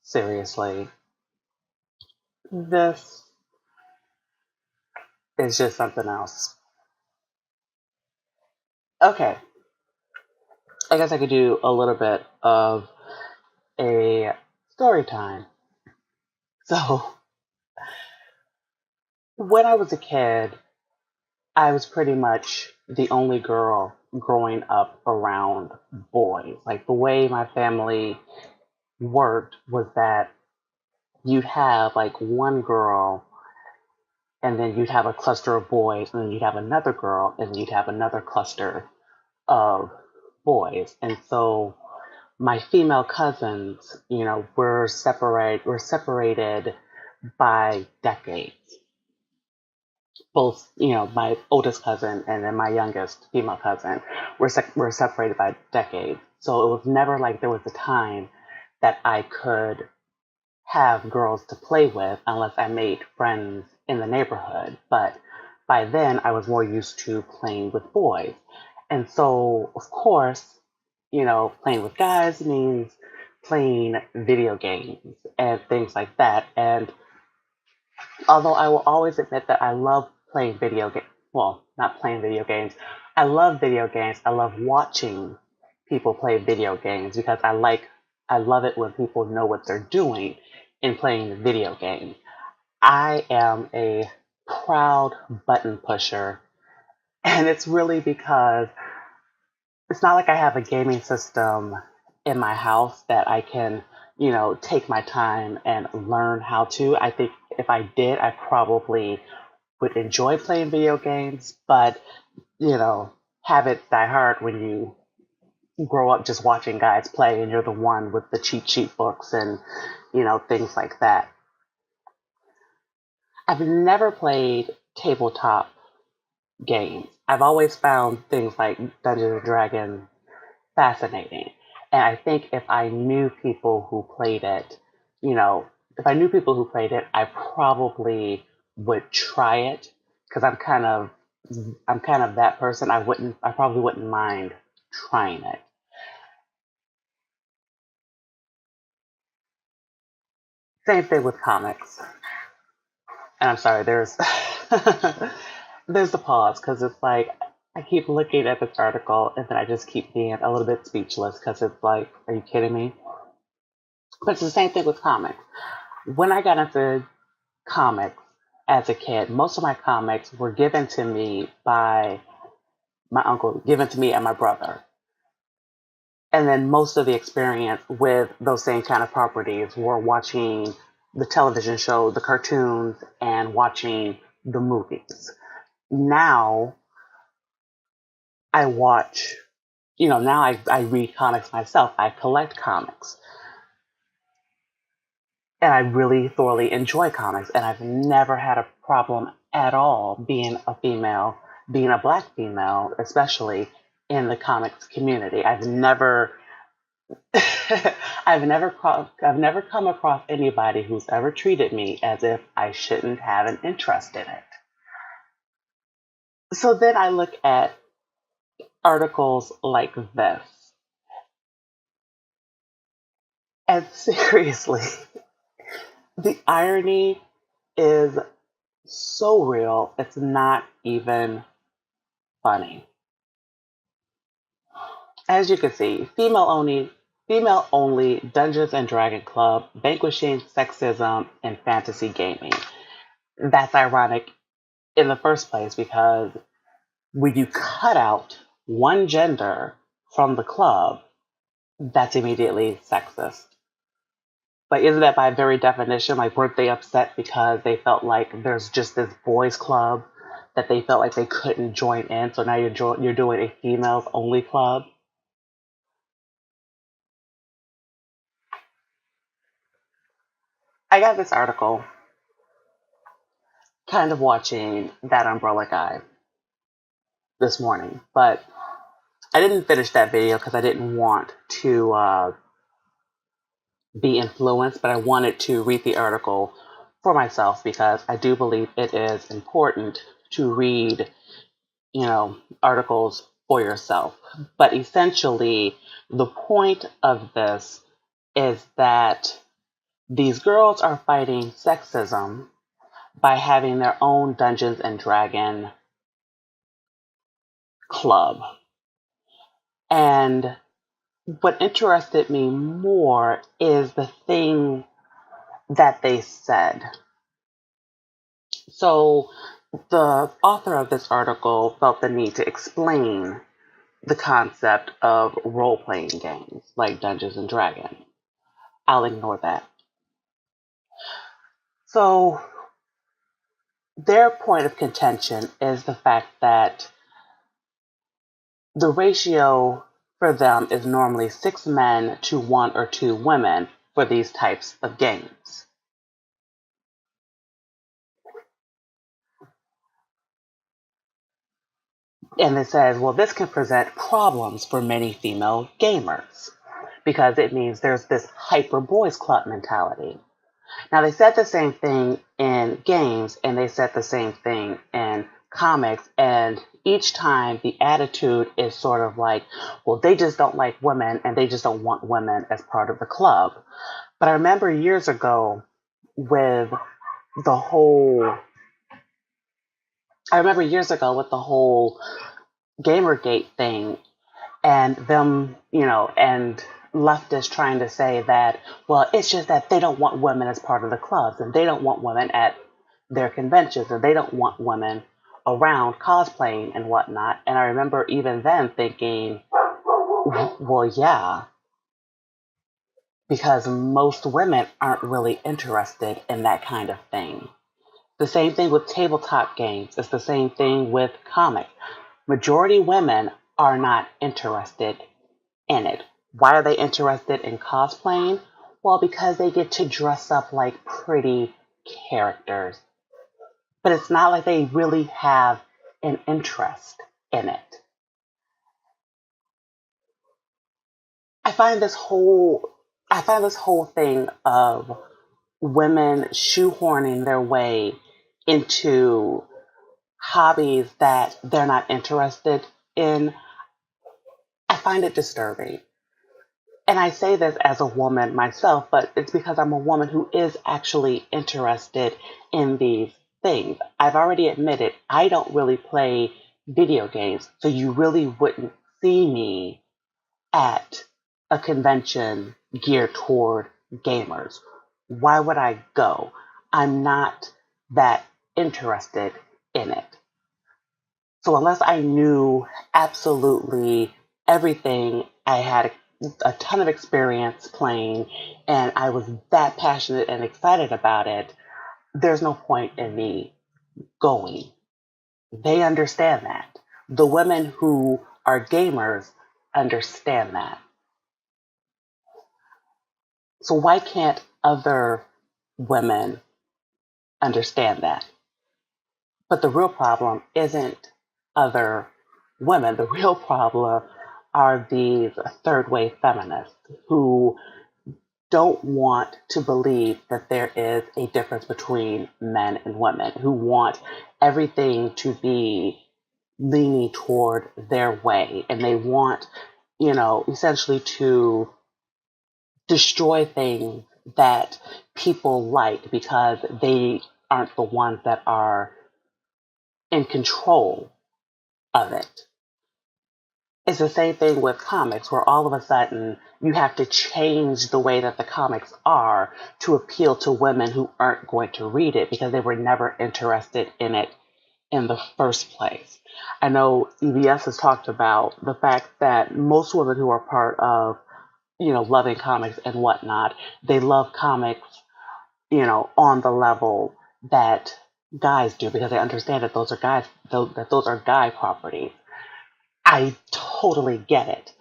Seriously, this is just something else. Okay, I guess I could do a little bit of a story time. So, when I was a kid, I was pretty much the only girl growing up around boys. Like, the way my family worked was that you'd have like one girl, and then you'd have a cluster of boys, and then you'd have another girl, and then you'd have another cluster of boys. And so my female cousins, we're separated by decades. Both, my oldest cousin and then my youngest female cousin, we're separated by decades. So it was never like there was a time that I could have girls to play with unless I made friends in the neighborhood. But by then, I was more used to playing with boys. And so, of course, playing with guys means playing video games and things like that. And although I will always admit that I love playing video games, well, not playing video games, I love video games. I love watching people play video games because I love it when people know what they're doing in playing the video game. I am a proud button pusher, and it's really because it's not like I have a gaming system in my house that I can, take my time and learn how to. I think if I did, I probably would enjoy playing video games, but, habits die hard when you grow up just watching guys play and you're the one with the cheat sheet books and, things like that. I've never played tabletop games. I've always found things like Dungeons and Dragons fascinating. And I think if I knew people who played it, you know, if I knew people who played it, I probably would try it because I'm kind of that person. I probably wouldn't mind trying it. Same thing with comics. And I'm sorry, there's the pause because it's like I keep looking at this article and then I just keep being a little bit speechless because it's like, are you kidding me? But it's the same thing with comics. When I got into comics as a kid, most of my comics were given to me by my uncle, given to me and my brother. And then most of the experience with those same kind of properties were watching the television show, the cartoons, and watching the movies. Now I watch, now I read comics myself. I collect comics. And I really thoroughly enjoy comics. And I've never had a problem at all being a black female, especially in the comics community. I've never come across anybody who's ever treated me as if I shouldn't have an interest in it. So then I look at articles like this, and seriously, the irony is so real, it's not even funny. As you can see, female only Dungeons and Dragon Club vanquishing sexism in fantasy gaming. That's ironic in the first place because when you cut out one gender from the club, that's immediately sexist. Like, isn't that by very definition? Like, weren't they upset because they felt like there's just this boys' club that they felt like they couldn't join in? So now you're doing a females only club. I got this article kind of watching that Umbrella Guy this morning, but I didn't finish that video because I didn't want to be influenced, but I wanted to read the article for myself because I do believe it is important to read, articles for yourself. But essentially, the point of this is that these girls are fighting sexism by having their own Dungeons and Dragon club. And what interested me more is the thing that they said. So, the author of this article felt the need to explain the concept of role playing games like Dungeons and Dragons. I'll ignore that. So, their point of contention is the fact that the ratio for them is normally 6 men to 1 or 2 women for these types of games. And it says, well, this can present problems for many female gamers because it means there's this hyper boys club mentality. Now, they said the same thing in games and they said the same thing in comics, and each time the attitude is sort of like, well, they just don't like women and they just don't want women as part of the club. But I remember years ago with the whole Gamergate thing and them, and leftists trying to say that, well, it's just that they don't want women as part of the clubs and they don't want women at their conventions and they don't want women around cosplaying and whatnot. And I remember even then thinking, well, yeah, because most women aren't really interested in that kind of thing. The same thing with tabletop games. It's the same thing with comics. Majority women are not interested in it. Why are they interested in cosplaying? Well, because they get to dress up like pretty characters. But it's not like they really have an interest in it. I find this whole thing of women shoehorning their way into hobbies that they're not interested in, I find it disturbing. And I say this as a woman myself, but it's because I'm a woman who is actually interested in these things. I've already admitted I don't really play video games, so you really wouldn't see me at a convention geared toward gamers. Why would I go? I'm not that interested in it. So unless I knew absolutely everything, I had a ton of experience playing, and I was that passionate and excited about it, there's no point in me going. They understand that. The women who are gamers understand that. So why can't other women understand that? But the real problem isn't other women. The real problem are these third wave feminists who don't want to believe that there is a difference between men and women, who want everything to be leaning toward their way. And they want, essentially to destroy things that people like because they aren't the ones that are in control of it. It's the same thing with comics, where all of a sudden you have to change the way that the comics are to appeal to women who aren't going to read it because they were never interested in it in the first place. I know EBS has talked about the fact that most women who are part of, loving comics and whatnot, they love comics, on the level that guys do because they understand that those are guy properties. I totally get it.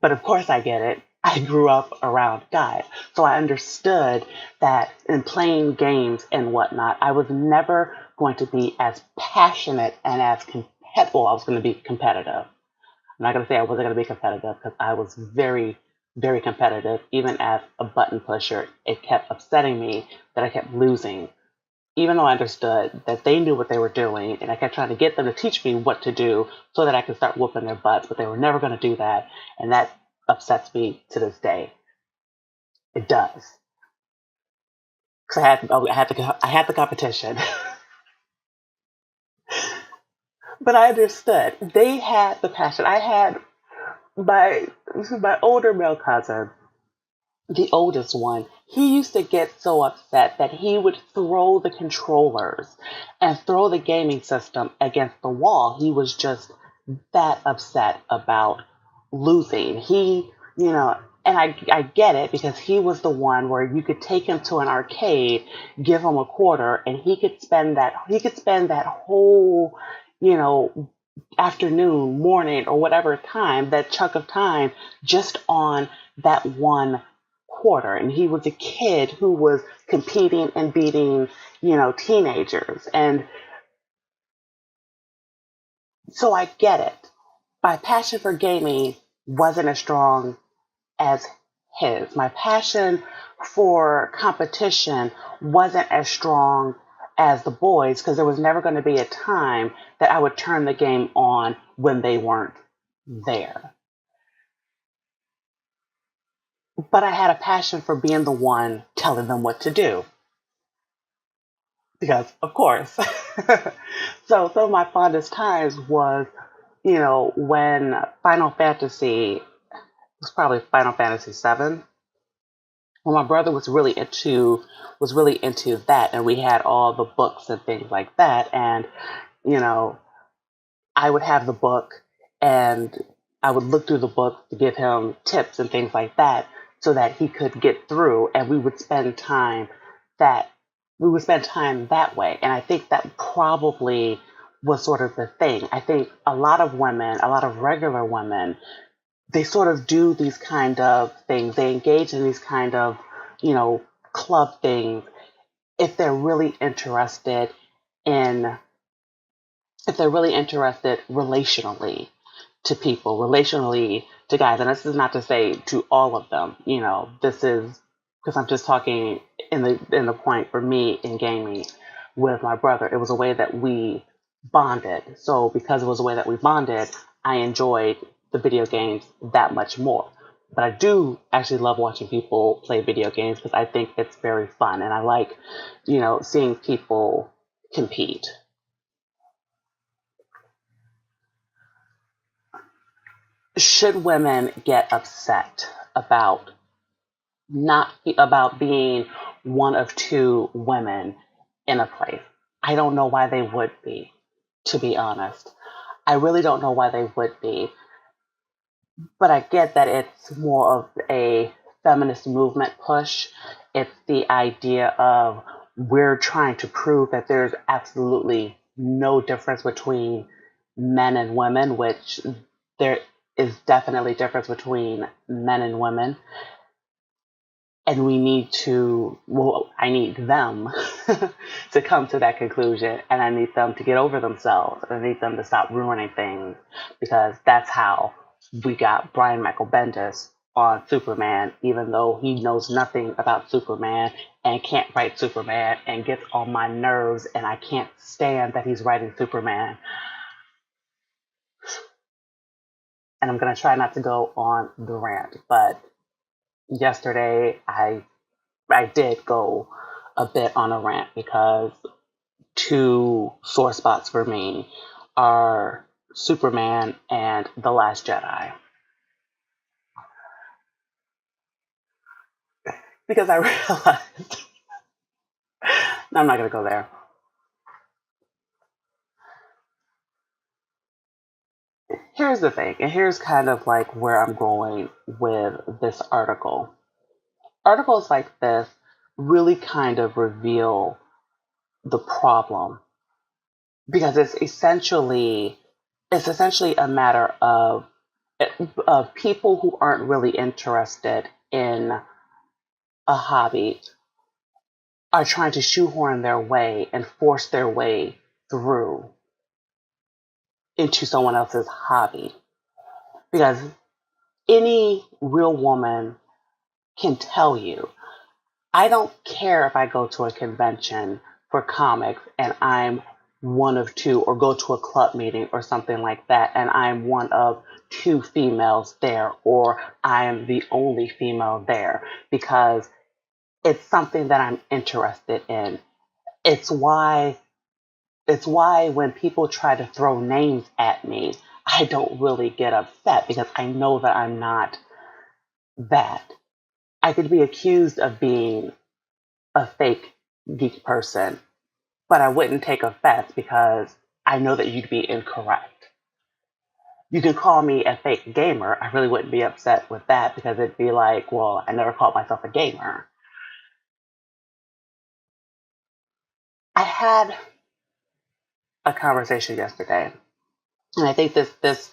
But of course I get it. I grew up around guys. So I understood that in playing games and whatnot, I was never going to be as passionate and as competitive. Well, I was going to be competitive. I'm not going to say I wasn't going to be competitive because I was very, very competitive. Even as a button pusher, it kept upsetting me that I kept losing even though I understood that they knew what they were doing, and I kept trying to get them to teach me what to do so that I could start whooping their butts, but they were never going to do that, and that upsets me to this day. It does. Because I had the competition. But I understood. They had the passion. I had my older male cousin, the oldest one. He used to get so upset that he would throw the controllers and throw the gaming system against the wall. He was just that upset about losing. And I get it because he was the one where you could take him to an arcade, give him a quarter, and he could spend that whole, you know, afternoon, morning, or whatever time, that chunk of time, just on that one quarter. And he was a kid who was competing and beating, teenagers. And so I get it. My passion for gaming wasn't as strong as his. My passion for competition wasn't as strong as the boys because there was never going to be a time that I would turn the game on when they weren't there. But I had a passion for being the one telling them what to do because, of course. So some of my fondest times was, when Final Fantasy, it was probably Final Fantasy 7. Well, my brother was really into that, and we had all the books and things like that. And you know, I would have the book, and I would look through the book to give him tips and things like that, so that he could get through, and that we would spend time that way. And I think that probably was sort of the thing. I think a lot of women, a lot of regular women, they sort of do these kind of things. They engage in these kind of, you know, club things if they're really interested in, if they're really interested relationally to people, relationally to guys. And this is not to say to all of them, this is because I'm just talking in the point for me in gaming with my brother. It was a way that we bonded. So because it was a way that we bonded, I enjoyed the video games that much more. But I do actually love watching people play video games because I think it's very fun and I like, seeing people compete. Should women get upset not about being one of two women in a place? I don't know why they would be, to be honest. I really don't know why they would be, but I get that it's more of a feminist movement push. It's the idea of we're trying to prove that there's absolutely no difference between men and women, which there is definitely difference between men and women. And I need them to come to that conclusion, and I need them to get over themselves, and I need them to stop ruining things, because that's how we got Brian Michael Bendis on Superman, even though he knows nothing about Superman and can't write Superman and gets on my nerves, and I can't stand that he's writing Superman. And I'm going to try not to go on the rant, but yesterday I did go a bit on a rant because two sore spots for me are Superman and The Last Jedi. Because I realized, no, I'm not going to go there. Here's the thing, and here's kind of like where I'm going with this article. Articles like this really kind of reveal the problem because it's essentially a matter of people who aren't really interested in a hobby are trying to shoehorn their way and force their way through into someone else's hobby. Because any real woman can tell you, I don't care if I go to a convention for comics and I'm one of two, or go to a club meeting or something like that, and I'm one of two females there, or I am the only female there, because it's something that I'm interested in. It's why it's why when people try to throw names at me, I don't really get upset, because I know that I'm not that. I could be accused of being a fake geek person, but I wouldn't take offense because I know that you'd be incorrect. You can call me a fake gamer. I really wouldn't be upset with that, because it'd be like, well, I never called myself a gamer. I had a conversation yesterday, and I think this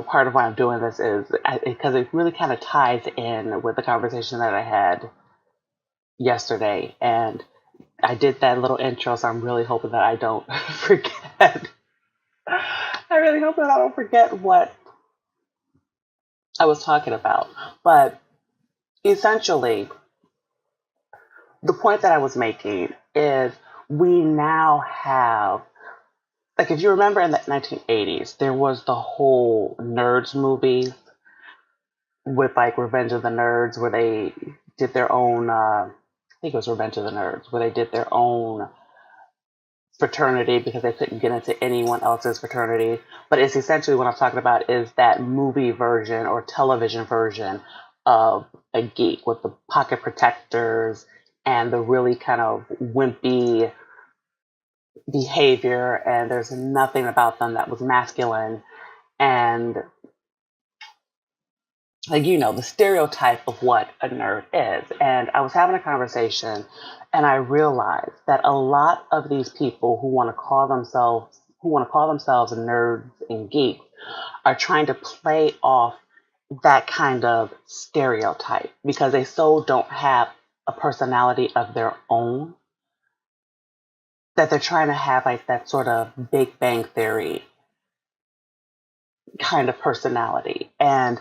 part of why I'm doing this is because it really kind of ties in with the conversation that I had yesterday, and I did that little intro, so I'm really hoping that I don't forget. I really hope that I don't forget what I was talking about. But essentially, the point that I was making is we now have, like, if you remember in the 1980s, there was the whole Nerds movie with like Revenge of the Nerds, where they did their own, I think it was Revenge of the Nerds, where they did their own fraternity because they couldn't get into anyone else's fraternity. But it's essentially what I'm talking about is that movie version or television version of a geek, with the pocket protectors and the really kind of wimpy behavior, and there's nothing about them that was masculine, and like, the stereotype of what a nerd is. And I was having a conversation, and I realized that a lot of these people who want to call themselves nerds and geeks are trying to play off that kind of stereotype, because they so don't have a personality of their own, that they're trying to have like that sort of Big Bang Theory kind of personality. And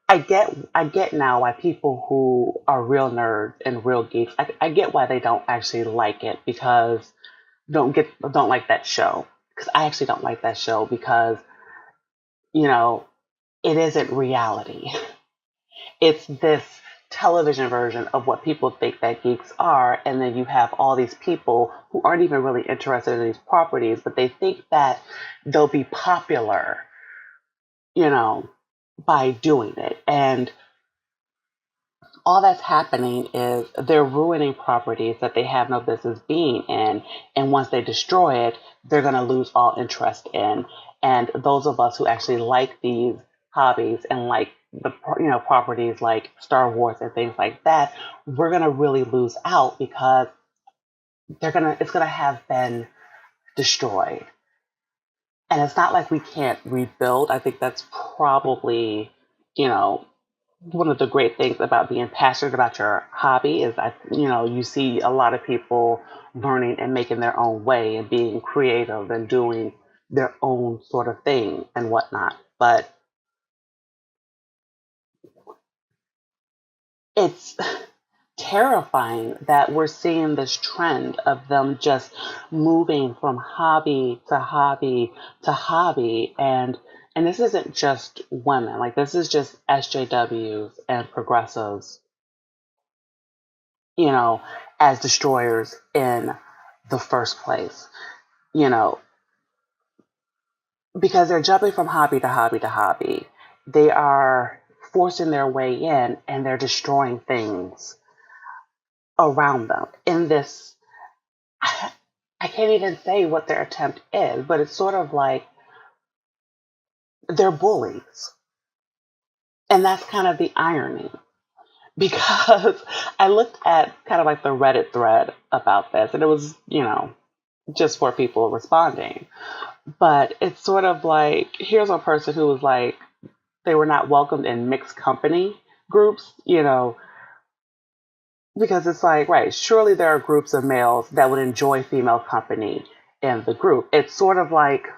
I get now why people who are real nerds and real geeks, I get why they don't actually like it, because don't like that show. Because I actually don't like that show, because you know it isn't reality. It's this television version of what people think that geeks are, and then you have all these people who aren't even really interested in these properties, but they think that they'll be popular, you know, by doing it. And all that's happening is they're ruining properties that they have no business being in. And once they destroy it, they're going to lose all interest in. And those of us who actually like these hobbies and like the properties like Star Wars and things like that, we're going to really lose out, because it's going to have been destroyed. And it's not like we can't rebuild. I think that's probably, you know, one of the great things about being passionate about your hobby is you see a lot of people learning and making their own way and being creative and doing their own sort of thing and whatnot. But it's terrifying that we're seeing this trend of them just moving from hobby to hobby to hobby. And this isn't just women, like, this is just SJWs and progressives, you know, as destroyers in the first place, you know, because they're jumping from hobby to hobby to hobby. They are forcing their way in, and they're destroying things around them in this. I can't even say what their attempt is, but it's sort of like they're bullies. And that's kind of the irony, because I looked at kind of like the Reddit thread about this, and it was, just for people responding. But it's sort of like, here's a person who was like, they were not welcomed in mixed company groups, because it's like, right, surely there are groups of males that would enjoy female company in the group. It's sort of like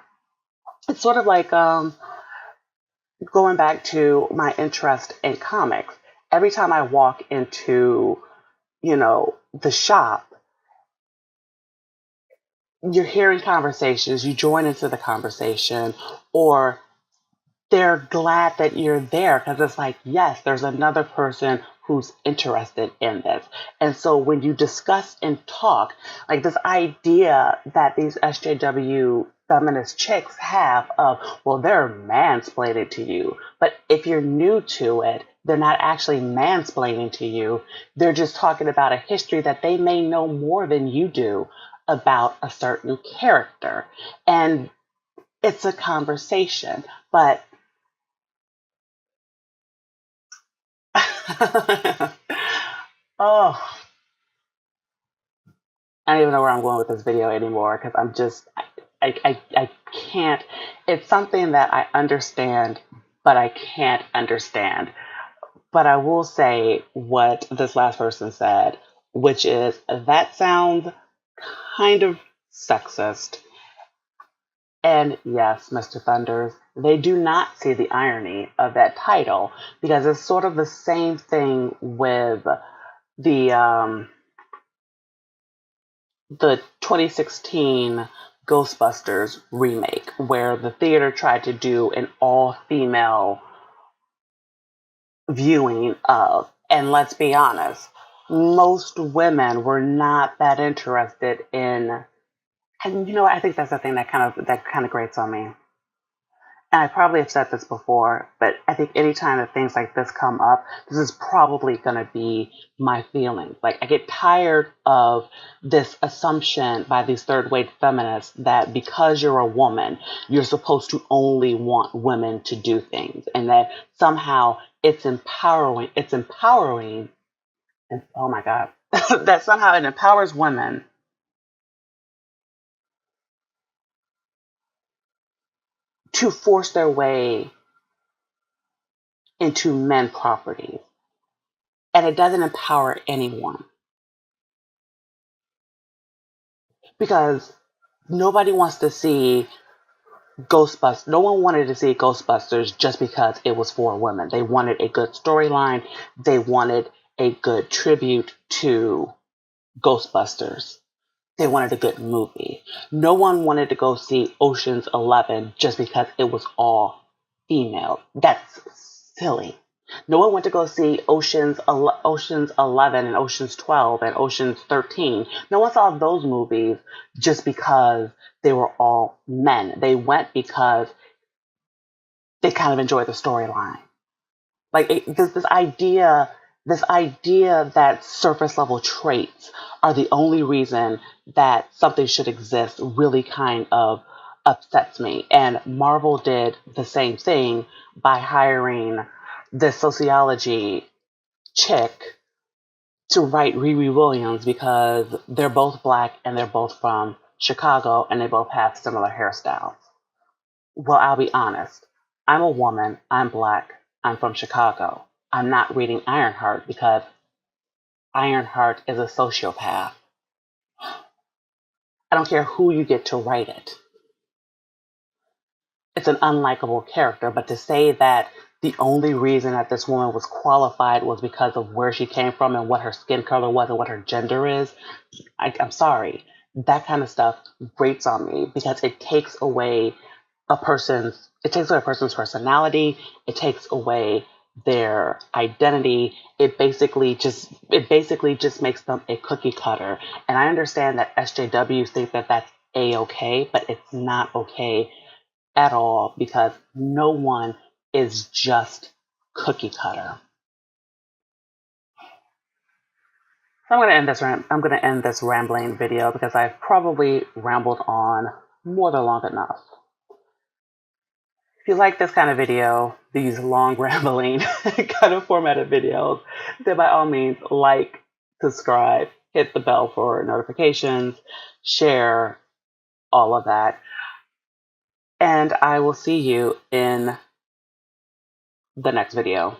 going back to my interest in comics. Every time I walk into, the shop, you're hearing conversations, you join into the conversation, or they're glad that you're there because it's like, yes, there's another person who's interested in this. And so when you discuss and talk, like this idea that these SJW feminist chicks have of, well, they're mansplaining to you. But if you're new to it, they're not actually mansplaining to you. They're just talking about a history that they may know more than you do about a certain character. And it's a conversation. But oh, I don't even know where I'm going with this video anymore because I'm just, I can't. It's something that I understand, but I can't understand. But I will say what this last person said, which is that sounds kind of sexist. And yes, Mr. Thunders, they do not see the irony of that title because it's sort of the same thing with the the 2016 Ghostbusters remake, where the theater tried to do an all-female viewing of, and let's be honest, most women were not that interested in. And you know what? I think that's the thing that kind of grates on me. And I probably have said this before, but I think anytime that things like this come up, this is probably going to be my feelings. Like, I get tired of this assumption by these third wave feminists that because you're a woman, you're supposed to only want women to do things, and that somehow it's empowering. It's empowering, and oh my God, that somehow it empowers women to force their way into men properties. And it doesn't empower anyone because nobody wants to see Ghostbusters. No one wanted to see Ghostbusters just because it was for women. They wanted a good storyline. They wanted a good tribute to Ghostbusters. They wanted a good movie. No one wanted to go see Ocean's 11 just because it was all female. That's silly. No one went to go see Ocean's 11 and Ocean's 12 and Ocean's 13. No one saw those movies just because they were all men. They went because they kind of enjoyed the storyline. Like this idea that surface level traits are the only reason that something should exist really kind of upsets me. And Marvel did the same thing by hiring this sociology chick to write Riri Williams because they're both black and they're both from Chicago and they both have similar hairstyles. Well, I'll be honest. I'm a woman. I'm black. I'm from Chicago. I'm not reading Ironheart because Ironheart is a sociopath. I don't care who you get to write it. It's an unlikable character, but to say that the only reason that this woman was qualified was because of where she came from and what her skin color was and what her gender is, I'm sorry. That kind of stuff grates on me because it takes away a person's personality, it takes away their identity. It basically just makes them a cookie cutter. And I understand that SJWs think that that's a-okay, but it's not okay at all because no one is just cookie cutter. So I'm going to end this rambling video because I've probably rambled on more than long enough. If you like this kind of video, these long rambling kind of formatted videos, then by all means like, subscribe, hit the bell for notifications, share, all of that. And I will see you in the next video.